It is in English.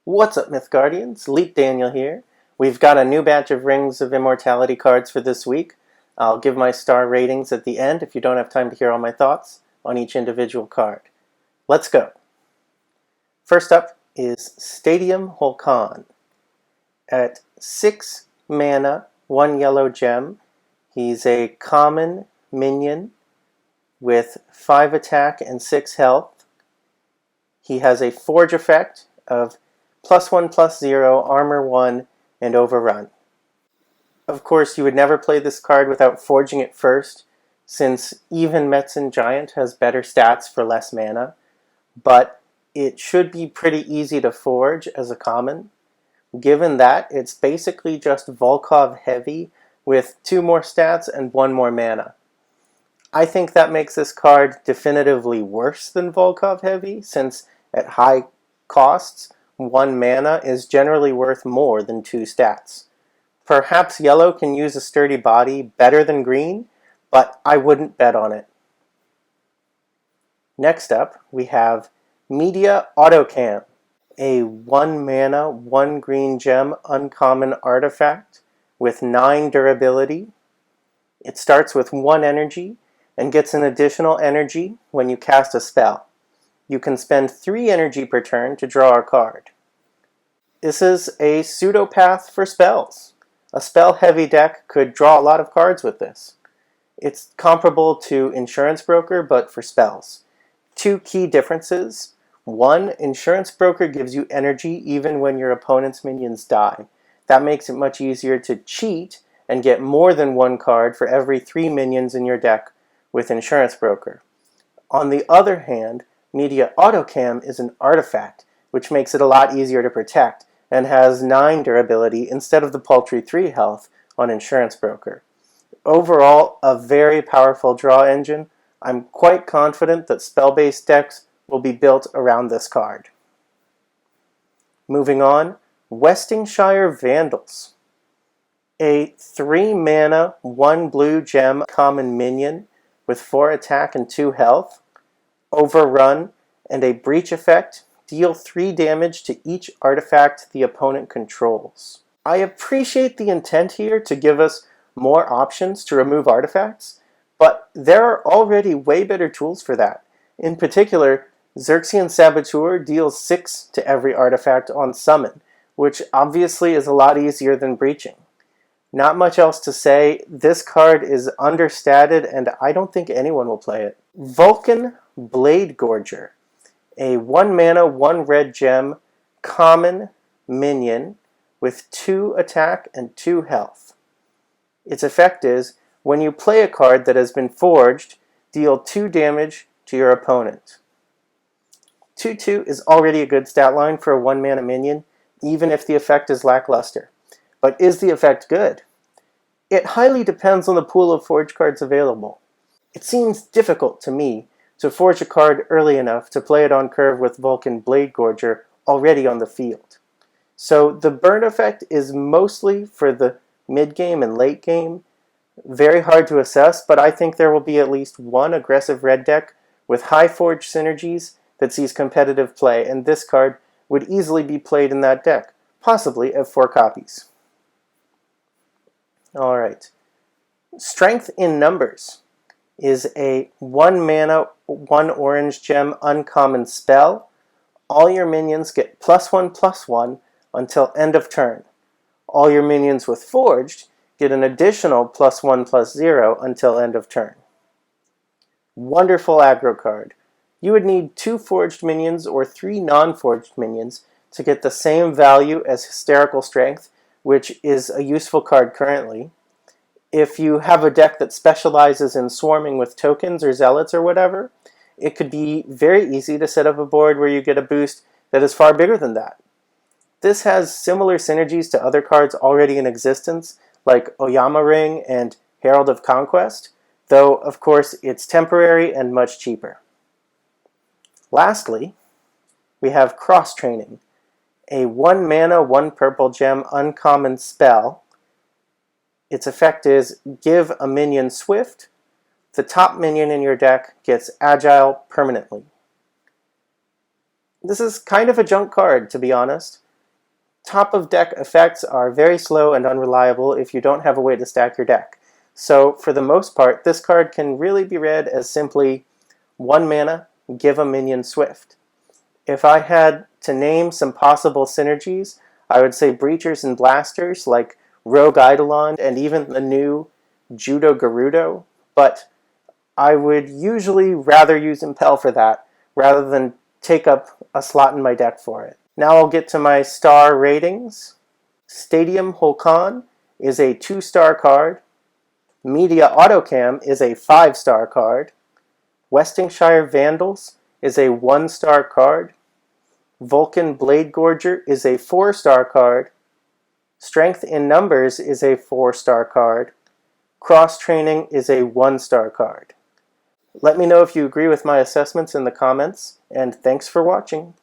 What's up, Mythguardians? Leap Daniel here. We've got a new batch of Rings of Immortality cards for this week. I'll give my star ratings at the end if you don't have time to hear all my thoughts on each individual card. Let's go. First up is Stadium Vulcan. At 6 mana, 1 yellow gem, he's a common minion with 5 attack and 6 health. He has a Forge effect of +1/+0, Armor 1, and Overrun. Of course, you would never play this card without forging it first, since even Metzen Giant has better stats for less mana, but it should be pretty easy to forge as a common. Given that, it's basically just Volkov Heavy with 2 more stats and 1 more mana. I think that makes this card definitively worse than Volkov Heavy, since at high costs, 1 mana is generally worth more than 2 stats. Perhaps yellow can use a sturdy body better than green, but I wouldn't bet on it. Next up, we have Media Autocam, a 1 mana, 1 green gem uncommon artifact with 9 durability. It starts with 1 energy and gets an additional energy when you cast a spell. You can spend 3 energy per turn to draw a card. This is a pseudopath for spells. A spell-heavy deck could draw a lot of cards with this. It's comparable to Insurance Broker, but for spells. 2 key differences. 1, Insurance Broker gives you energy even when your opponent's minions die. That makes it much easier to cheat and get more than 1 card for every 3 minions in your deck with Insurance Broker. On the other hand, Media Autocam is an artifact, which makes it a lot easier to protect, and has 9 durability instead of the paltry 3 health on Insurance Broker. Overall, a very powerful draw engine. I'm quite confident that spell-based decks will be built around this card. Moving on, Westingshire Vandals. A 3 mana, 1 blue gem common minion with 4 attack and 2 health. Overrun, and a breach effect, deal 3 damage to each artifact the opponent controls. I appreciate the intent here to give us more options to remove artifacts, but there are already way better tools for that. In particular, Xerxian Saboteur deals 6 to every artifact on summon, which obviously is a lot easier than breaching. Not much else to say. This card is understated and I don't think anyone will play it. Vulcan Blade Gorger, a 1 mana, 1 red gem, common minion with 2 attack and 2 health. Its effect is, when you play a card that has been forged, deal 2 damage to your opponent. 2/2 is already a good stat line for a 1 mana minion, even if the effect is lackluster. But is the effect good? It highly depends on the pool of forged cards available. It seems difficult to me to forge a card early enough to play it on curve with Vulcan Blade Gorger already on the field. So the burn effect is mostly for the mid-game and late game. Very hard to assess, but I think there will be at least 1 aggressive red deck with high forge synergies that sees competitive play, and this card would easily be played in that deck, possibly at 4 copies. Alright. Strength in Numbers is a 1 mana, 1 orange gem uncommon spell. All your minions get +1/+1 until end of turn. All your minions with Forged get an additional +1/+0 until end of turn. Wonderful aggro card. You would need 2 forged minions or 3 non-forged minions to get the same value as Hysterical Strength, which is a useful card currently. If you have a deck that specializes in swarming with tokens or zealots or whatever, it could be very easy to set up a board where you get a boost that is far bigger than that. This has similar synergies to other cards already in existence, like Oyama Ring and Herald of Conquest, though of course it's temporary and much cheaper. Lastly, we have Cross Training, a 1 mana, 1 purple gem uncommon spell. Its effect is, give a minion Swift. The top minion in your deck gets Agile permanently. This is kind of a junk card, to be honest. top of deck effects are very slow and unreliable if you don't have a way to stack your deck. So for the most part, this card can really be read as simply 1 mana, give a minion swift. If I had to name some possible synergies, I would say Breachers and Blasters like Rogue Eidolon and even the new Judo Gerudo, but I would usually rather use Impel for that rather than take up a slot in my deck for it. Now I'll get to my star ratings. Stadium Hulkan is a 2-star card. Media Autocam is a 5-star card. Westingshire Vandals is a 1-star card. Vulcan Blade Gorger is a 4-star card. Strength in Numbers is a 4-star card. Cross Training is a 1-star card. Let me know if you agree with my assessments in the comments, and thanks for watching.